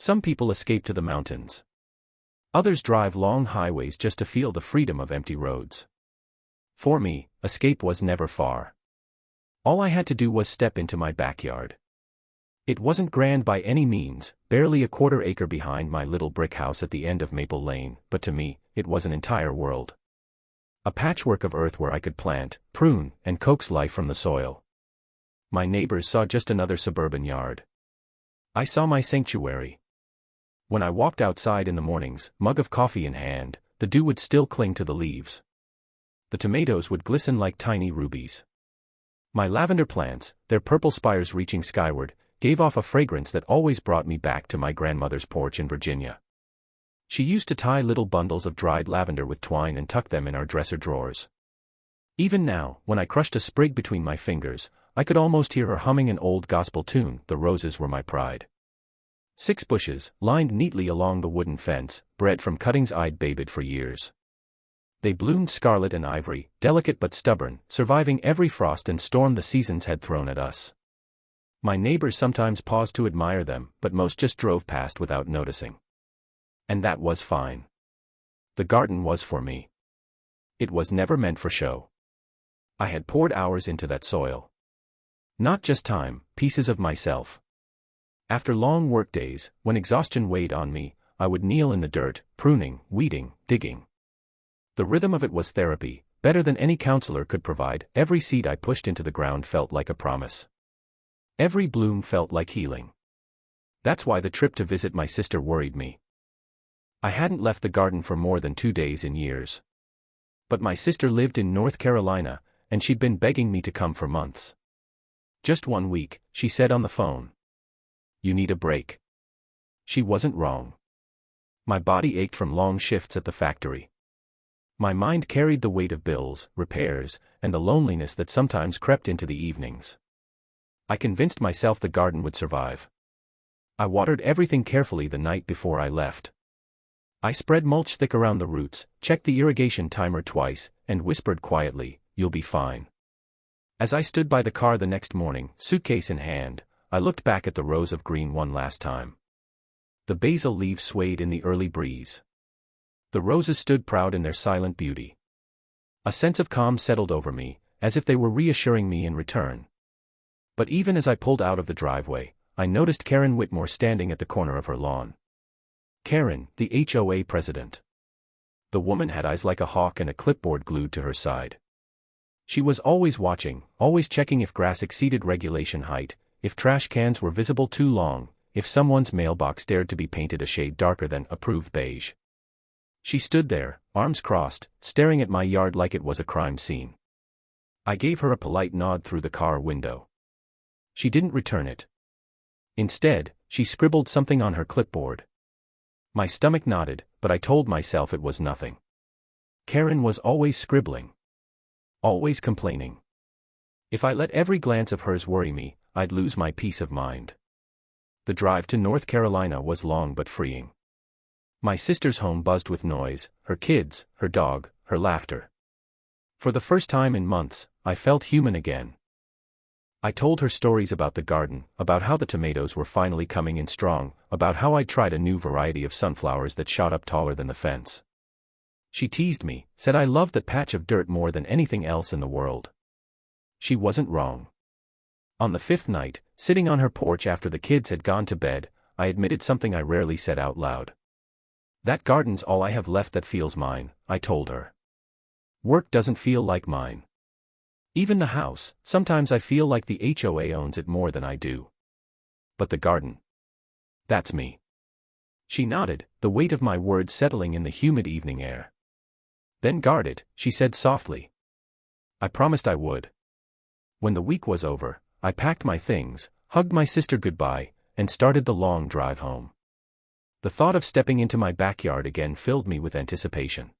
Some people escape to the mountains. Others drive long highways just to feel the freedom of empty roads. For me, escape was never far. All I had to do was step into my backyard. It wasn't grand by any means, barely a quarter-acre behind my little brick house at the end of Maple Lane, but to me, it was an entire world. A patchwork of earth where I could plant, prune, and coax life from the soil. My neighbors saw just another suburban yard. I saw my sanctuary. When I walked outside in the mornings, mug of coffee in hand, the dew would still cling to the leaves. The tomatoes would glisten like tiny rubies. My lavender plants, their purple spires reaching skyward, gave off a fragrance that always brought me back to my grandmother's porch in Virginia. She used to tie little bundles of dried lavender with twine and tuck them in our dresser drawers. Even now, when I crushed a sprig between my fingers, I could almost hear her humming an old gospel tune, "The roses were my pride." 6 bushes, lined neatly along the wooden fence, bred from cuttings I'd babied for years. They bloomed scarlet and ivory, delicate but stubborn, surviving every frost and storm the seasons had thrown at us. My neighbors sometimes paused to admire them, but most just drove past without noticing. And that was fine. The garden was for me. It was never meant for show. I had poured hours into that soil. Not just time, pieces of myself. After long work days, when exhaustion weighed on me, I would kneel in the dirt, pruning, weeding, digging. The rhythm of it was therapy, better than any counselor could provide. Every seed I pushed into the ground felt like a promise. Every bloom felt like healing. That's why the trip to visit my sister worried me. I hadn't left the garden for more than 2 days in years. But my sister lived in North Carolina, and she'd been begging me to come for months. "Just 1 week," she said on the phone. "You need a break." She wasn't wrong. My body ached from long shifts at the factory. My mind carried the weight of bills, repairs, and the loneliness that sometimes crept into the evenings. I convinced myself the garden would survive. I watered everything carefully the night before I left. I spread mulch thick around the roots, checked the irrigation timer twice, and whispered quietly, "You'll be fine." As I stood by the car the next morning, suitcase in hand, I looked back at the rows of green one last time. The basil leaves swayed in the early breeze. The roses stood proud in their silent beauty. A sense of calm settled over me, as if they were reassuring me in return. But even as I pulled out of the driveway, I noticed Karen Whitmore standing at the corner of her lawn. Karen, the HOA president. The woman had eyes like a hawk and a clipboard glued to her side. She was always watching, always checking if grass exceeded regulation height, if trash cans were visible too long, if someone's mailbox dared to be painted a shade darker than approved beige. She stood there, arms crossed, staring at my yard like it was a crime scene. I gave her a polite nod through the car window. She didn't return it. Instead, she scribbled something on her clipboard. My stomach knotted, but I told myself it was nothing. Karen was always scribbling. Always complaining. If I let every glance of hers worry me, I'd lose my peace of mind. The drive to North Carolina was long but freeing. My sister's home buzzed with noise, her kids, her dog, her laughter. For the first time in months, I felt human again. I told her stories about the garden, about how the tomatoes were finally coming in strong, about how I'd tried a new variety of sunflowers that shot up taller than the fence. She teased me, said I loved that patch of dirt more than anything else in the world. She wasn't wrong. On the 5th night, sitting on her porch after the kids had gone to bed, I admitted something I rarely said out loud. "That garden's all I have left that feels mine," I told her. "Work doesn't feel like mine. Even the house, sometimes I feel like the HOA owns it more than I do. But the garden. That's me." She nodded, the weight of my words settling in the humid evening air. "Then guard it," she said softly. I promised I would. When the week was over, I packed my things, hugged my sister goodbye, and started the long drive home. The thought of stepping into my backyard again filled me with anticipation.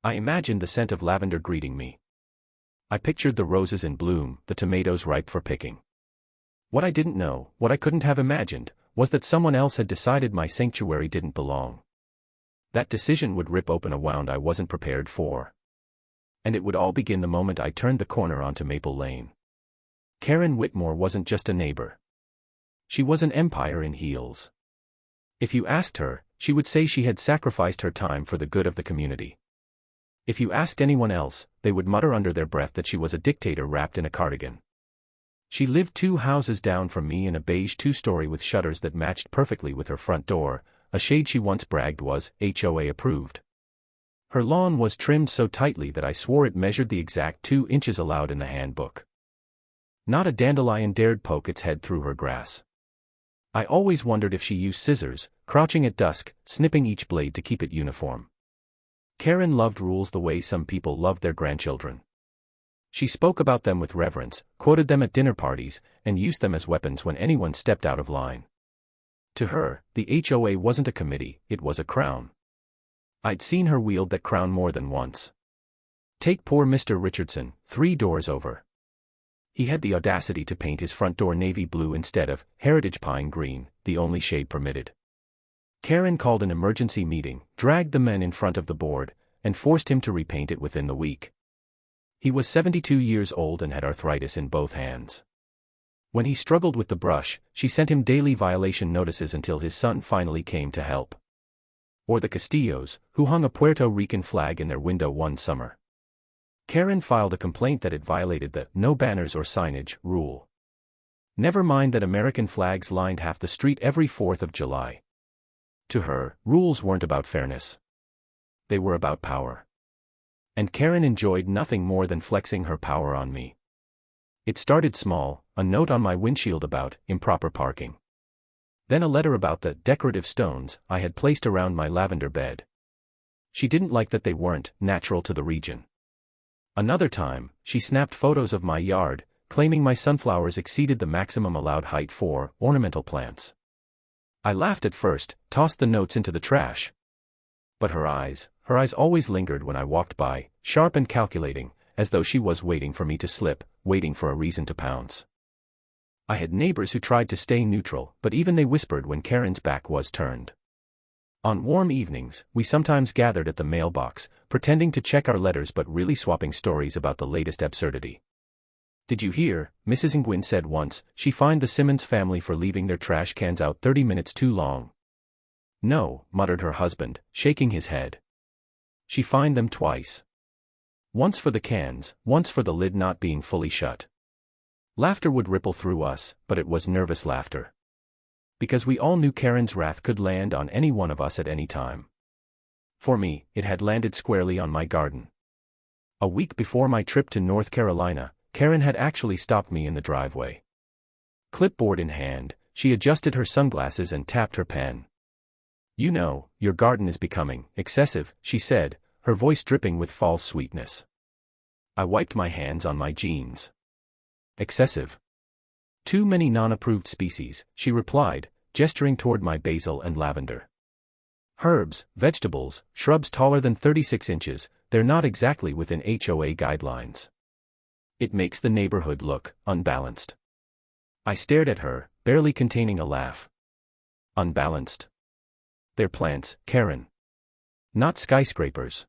I imagined the scent of lavender greeting me. I pictured the roses in bloom, the tomatoes ripe for picking. What I didn't know, what I couldn't have imagined, was that someone else had decided my sanctuary didn't belong. That decision would rip open a wound I wasn't prepared for. And it would all begin the moment I turned the corner onto Maple Lane. Karen Whitmore wasn't just a neighbor. She was an empire in heels. If you asked her, she would say she had sacrificed her time for the good of the community. If you asked anyone else, they would mutter under their breath that she was a dictator wrapped in a cardigan. She lived 2 houses down from me in a beige 2-story with shutters that matched perfectly with her front door, a shade she once bragged was HOA approved. Her lawn was trimmed so tightly that I swore it measured the exact 2 inches allowed in the handbook. Not a dandelion dared poke its head through her grass. I always wondered if she used scissors, crouching at dusk, snipping each blade to keep it uniform. Karen loved rules the way some people loved their grandchildren. She spoke about them with reverence, quoted them at dinner parties, and used them as weapons when anyone stepped out of line. To her, the HOA wasn't a committee, it was a crown. I'd seen her wield that crown more than once. Take poor Mr. Richardson, 3 doors over. He had the audacity to paint his front door navy blue instead of heritage pine green, the only shade permitted. Karen called an emergency meeting, dragged the men in front of the board, and forced him to repaint it within the week. He was 72 years old and had arthritis in both hands. When he struggled with the brush, she sent him daily violation notices until his son finally came to help. Or the Castillos, who hung a Puerto Rican flag in their window one summer. Karen filed a complaint that it violated the "no banners or signage" rule. Never mind that American flags lined half the street every 4th of July. To her, rules weren't about fairness. They were about power. And Karen enjoyed nothing more than flexing her power on me. It started small, a note on my windshield about improper parking. Then a letter about the decorative stones I had placed around my lavender bed. She didn't like that they weren't natural to the region. Another time, she snapped photos of my yard, claiming my sunflowers exceeded the maximum allowed height for ornamental plants. I laughed at first, tossed the notes into the trash. But her eyes always lingered when I walked by, sharp and calculating, as though she was waiting for me to slip, waiting for a reason to pounce. I had neighbors who tried to stay neutral, but even they whispered when Karen's back was turned. On warm evenings, we sometimes gathered at the mailbox, pretending to check our letters but really swapping stories about the latest absurdity. "Did you hear?" Mrs. Nguyen said once, she fined the Simmons family for leaving their trash cans out 30 minutes too long. "No," muttered her husband, shaking his head. She fined them twice. Once for the cans, once for the lid not being fully shut. Laughter would ripple through us, but it was nervous laughter. Because we all knew Karen's wrath could land on any one of us at any time. For me, it had landed squarely on my garden. A week before my trip to North Carolina, Karen had actually stopped me in the driveway. Clipboard in hand, she adjusted her sunglasses and tapped her pen. "You know, your garden is becoming excessive," she said, her voice dripping with false sweetness. I wiped my hands on my jeans. "Excessive? Too many non-approved species," she replied, gesturing toward my basil and lavender. "Herbs, vegetables, shrubs taller than 36 inches, they're not exactly within HOA guidelines. It makes the neighborhood look unbalanced." I stared at her, barely containing a laugh. "Unbalanced? They're plants, Karen. Not skyscrapers."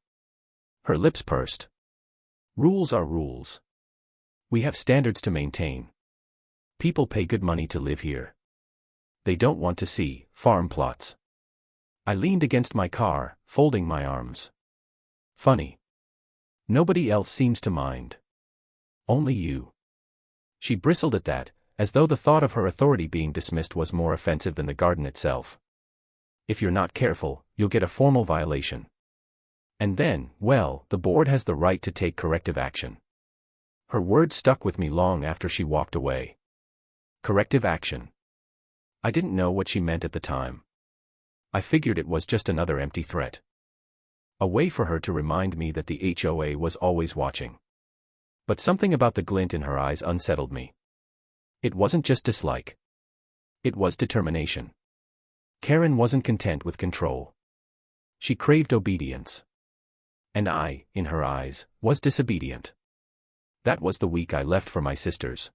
Her lips pursed. "Rules are rules. We have standards to maintain. People pay good money to live here. They don't want to see farm plots." I leaned against my car, folding my arms. "Funny. Nobody else seems to mind. Only you." She bristled at that, as though the thought of her authority being dismissed was more offensive than the garden itself. "If you're not careful, you'll get a formal violation. And then, well, the board has the right to take corrective action." Her words stuck with me long after she walked away. Corrective action. I didn't know what she meant at the time. I figured it was just another empty threat. A way for her to remind me that the HOA was always watching. But something about the glint in her eyes unsettled me. It wasn't just dislike. It was determination. Karen wasn't content with control. She craved obedience. And I, in her eyes, was disobedient. That was the week I left for my sister's.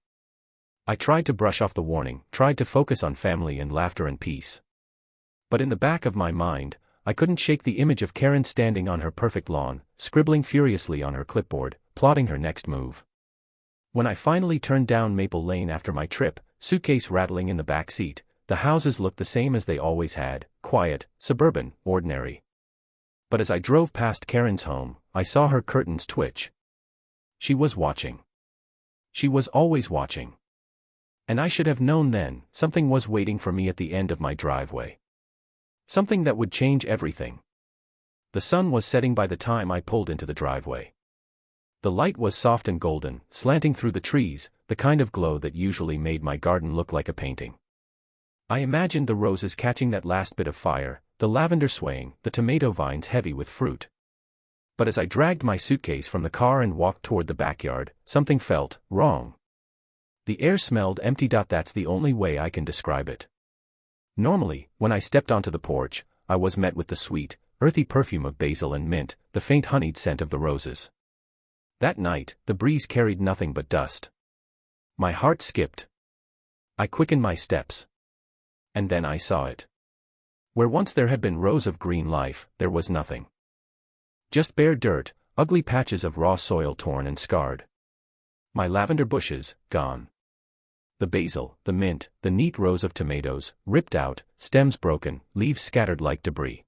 I tried to brush off the warning, tried to focus on family and laughter and peace. But in the back of my mind, I couldn't shake the image of Karen standing on her perfect lawn, scribbling furiously on her clipboard, plotting her next move. When I finally turned down Maple Lane after my trip, suitcase rattling in the back seat, the houses looked the same as they always had, quiet, suburban, ordinary. But as I drove past Karen's home, I saw her curtains twitch. She was watching. She was always watching. And I should have known then, something was waiting for me at the end of my driveway. Something that would change everything. The sun was setting by the time I pulled into the driveway. The light was soft and golden, slanting through the trees, the kind of glow that usually made my garden look like a painting. I imagined the roses catching that last bit of fire, the lavender swaying, the tomato vines heavy with fruit. But as I dragged my suitcase from the car and walked toward the backyard, something felt wrong. The air smelled empty. That's the only way I can describe it. Normally, when I stepped onto the porch, I was met with the sweet, earthy perfume of basil and mint, the faint honeyed scent of the roses. That night, the breeze carried nothing but dust. My heart skipped. I quickened my steps. And then I saw it. Where once there had been rows of green life, there was nothing. Just bare dirt, ugly patches of raw soil torn and scarred. My lavender bushes, gone. The basil, the mint, the neat rows of tomatoes, ripped out, stems broken, leaves scattered like debris.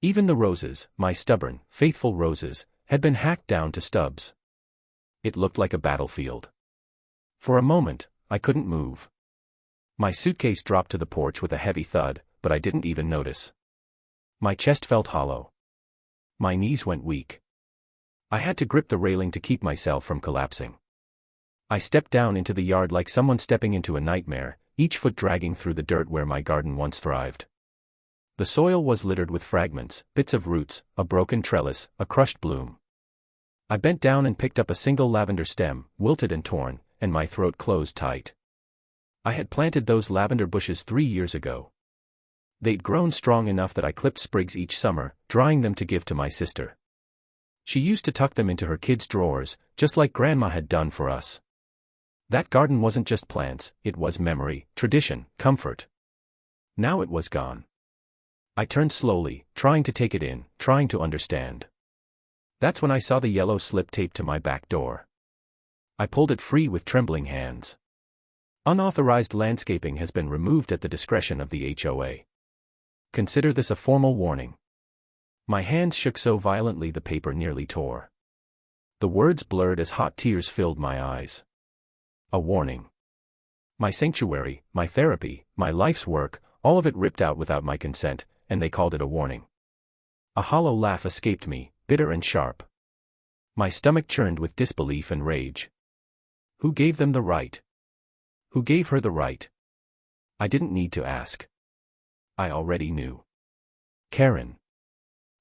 Even the roses, my stubborn, faithful roses, had been hacked down to stubs. It looked like a battlefield. For a moment, I couldn't move. My suitcase dropped to the porch with a heavy thud, but I didn't even notice. My chest felt hollow. My knees went weak. I had to grip the railing to keep myself from collapsing. I stepped down into the yard like someone stepping into a nightmare, each foot dragging through the dirt where my garden once thrived. The soil was littered with fragments, bits of roots, a broken trellis, a crushed bloom. I bent down and picked up a single lavender stem, wilted and torn, and my throat closed tight. I had planted those lavender bushes 3 years ago. They'd grown strong enough that I clipped sprigs each summer, drying them to give to my sister. She used to tuck them into her kids' drawers, just like Grandma had done for us. That garden wasn't just plants, it was memory, tradition, comfort. Now it was gone. I turned slowly, trying to take it in, trying to understand. That's when I saw the yellow slip taped to my back door. I pulled it free with trembling hands. Unauthorized landscaping has been removed at the discretion of the HOA. Consider this a formal warning. My hands shook so violently the paper nearly tore. The words blurred as hot tears filled my eyes. A warning. My sanctuary, my therapy, my life's work, all of it ripped out without my consent, and they called it a warning. A hollow laugh escaped me, bitter and sharp. My stomach churned with disbelief and rage. Who gave them the right? Who gave her the right? I didn't need to ask. I already knew. Karen.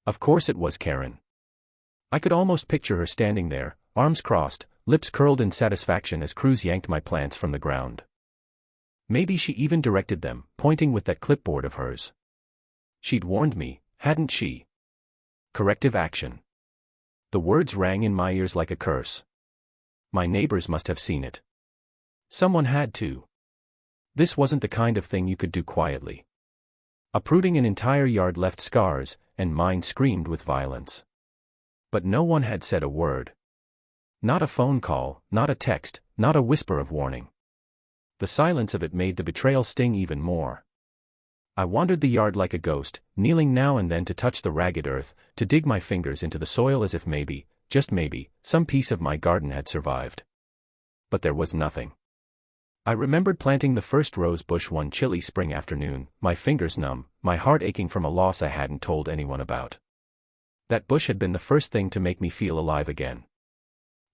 Of course it was Karen. I could almost picture her standing there, arms crossed, lips curled in satisfaction as Cruz yanked my plants from the ground. Maybe she even directed them, pointing with that clipboard of hers. She'd warned me, hadn't she? Corrective action. The words rang in my ears like a curse. My neighbors must have seen it. Someone had to. This wasn't the kind of thing you could do quietly. Uprooting an entire yard left scars, and mine screamed with violence. But no one had said a word. Not a phone call, not a text, not a whisper of warning. The silence of it made the betrayal sting even more. I wandered the yard like a ghost, kneeling now and then to touch the ragged earth, to dig my fingers into the soil as if maybe, just maybe, some piece of my garden had survived. But there was nothing. I remembered planting the first rose bush one chilly spring afternoon, my fingers numb, my heart aching from a loss I hadn't told anyone about. That bush had been the first thing to make me feel alive again.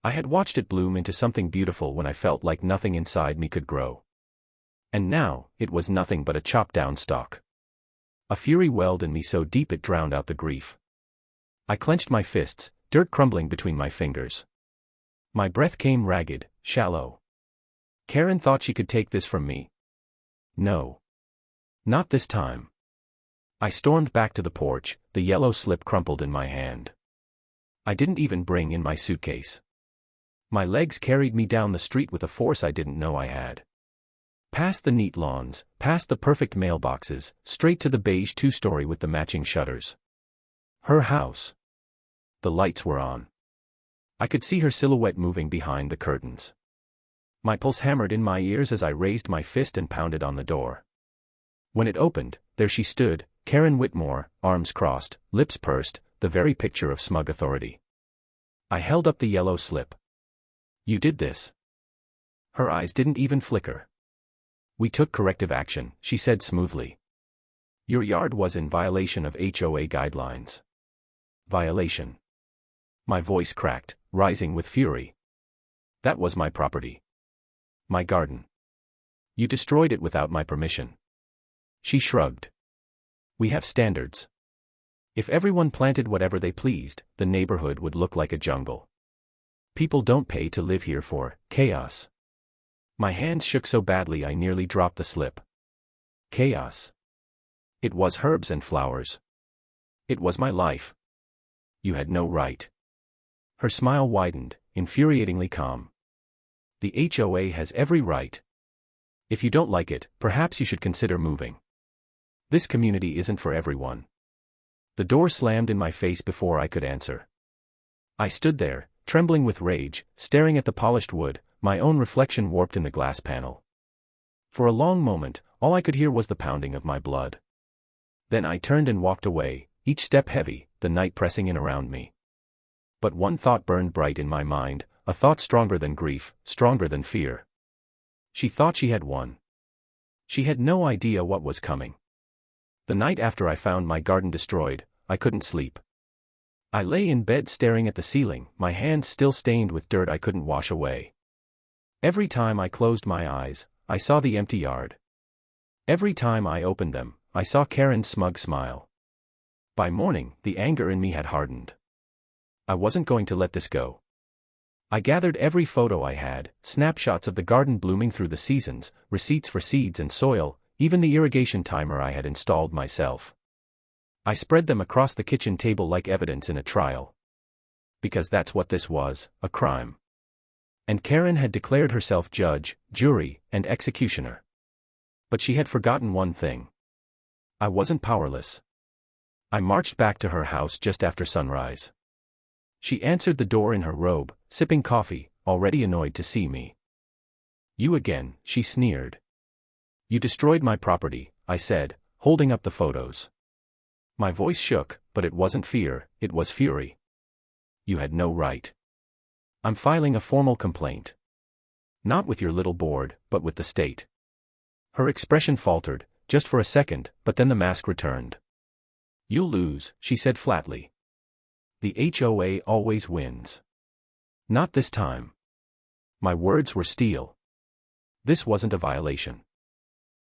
I had watched it bloom into something beautiful when I felt like nothing inside me could grow. And now, it was nothing but a chopped-down stalk. A fury welled in me so deep it drowned out the grief. I clenched my fists, dirt crumbling between my fingers. My breath came ragged, shallow. Karen thought she could take this from me. No. Not this time. I stormed back to the porch, the yellow slip crumpled in my hand. I didn't even bring in my suitcase. My legs carried me down the street with a force I didn't know I had. Past the neat lawns, past the perfect mailboxes, straight to the beige two-story with the matching shutters. Her house. The lights were on. I could see her silhouette moving behind the curtains. My pulse hammered in my ears as I raised my fist and pounded on the door. When it opened, there she stood, Karen Whitmore, arms crossed, lips pursed, the very picture of smug authority. I held up the yellow slip. "You did this." Her eyes didn't even flicker. "We took corrective action," she said smoothly. "Your yard was in violation of HOA guidelines." "Violation?" My voice cracked, rising with fury. "That was my property. My garden. You destroyed it without my permission." She shrugged. "We have standards. If everyone planted whatever they pleased, the neighborhood would look like a jungle. People don't pay to live here for chaos." My hands shook so badly I nearly dropped the slip. Chaos. It was herbs and flowers. It was my life. You had no right. Her smile widened, infuriatingly calm. The HOA has every right. If you don't like it, perhaps you should consider moving. This community isn't for everyone. The door slammed in my face before I could answer. I stood there, trembling with rage, staring at the polished wood, my own reflection warped in the glass panel. For a long moment, all I could hear was the pounding of my blood. Then I turned and walked away, each step heavy, the night pressing in around me. But one thought burned bright in my mind, a thought stronger than grief, stronger than fear. She thought she had won. She had no idea what was coming. The night after I found my garden destroyed, I couldn't sleep. I lay in bed staring at the ceiling, my hands still stained with dirt I couldn't wash away. Every time I closed my eyes, I saw the empty yard. Every time I opened them, I saw Karen's smug smile. By morning, the anger in me had hardened. I wasn't going to let this go. I gathered every photo I had, snapshots of the garden blooming through the seasons, receipts for seeds and soil, even the irrigation timer I had installed myself. I spread them across the kitchen table like evidence in a trial. Because that's what this was, a crime. And Karen had declared herself judge, jury, and executioner. But she had forgotten one thing. I wasn't powerless. I marched back to her house just after sunrise. She answered the door in her robe, sipping coffee, already annoyed to see me. "You again," she sneered. "You destroyed my property," I said, holding up the photos. My voice shook, but it wasn't fear, it was fury. "You had no right. I'm filing a formal complaint. Not with your little board, but with the state." Her expression faltered, just for a second, but then the mask returned. "You'll lose," she said flatly. "The HOA always wins. Not this time." My words were steel. This wasn't a violation.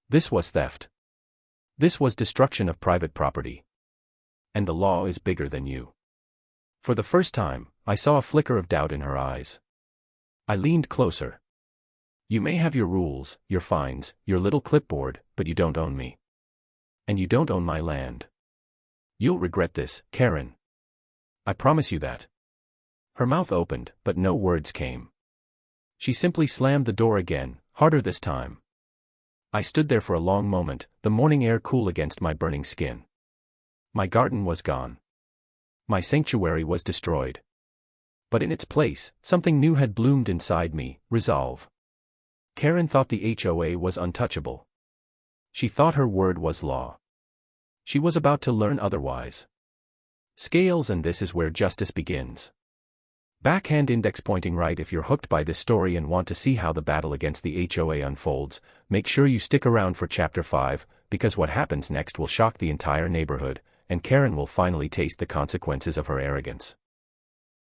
This was theft. This was destruction of private property. And the law is bigger than you. For the first time, I saw a flicker of doubt in her eyes. I leaned closer. "You may have your rules, your fines, your little clipboard, but you don't own me. And you don't own my land. You'll regret this, Karen. I promise you that." Her mouth opened, but no words came. She simply slammed the door again, harder this time. I stood there for a long moment, the morning air cool against my burning skin. My garden was gone. My sanctuary was destroyed. But in its place, something new had bloomed inside me, resolve. Karen thought the HOA was untouchable. She thought her word was law. She was about to learn otherwise. Scales, and this is where justice begins. Backhand index pointing right. If you're hooked by this story and want to see how the battle against the HOA unfolds, make sure you stick around for Chapter 5, because what happens next will shock the entire neighborhood, and Karen will finally taste the consequences of her arrogance.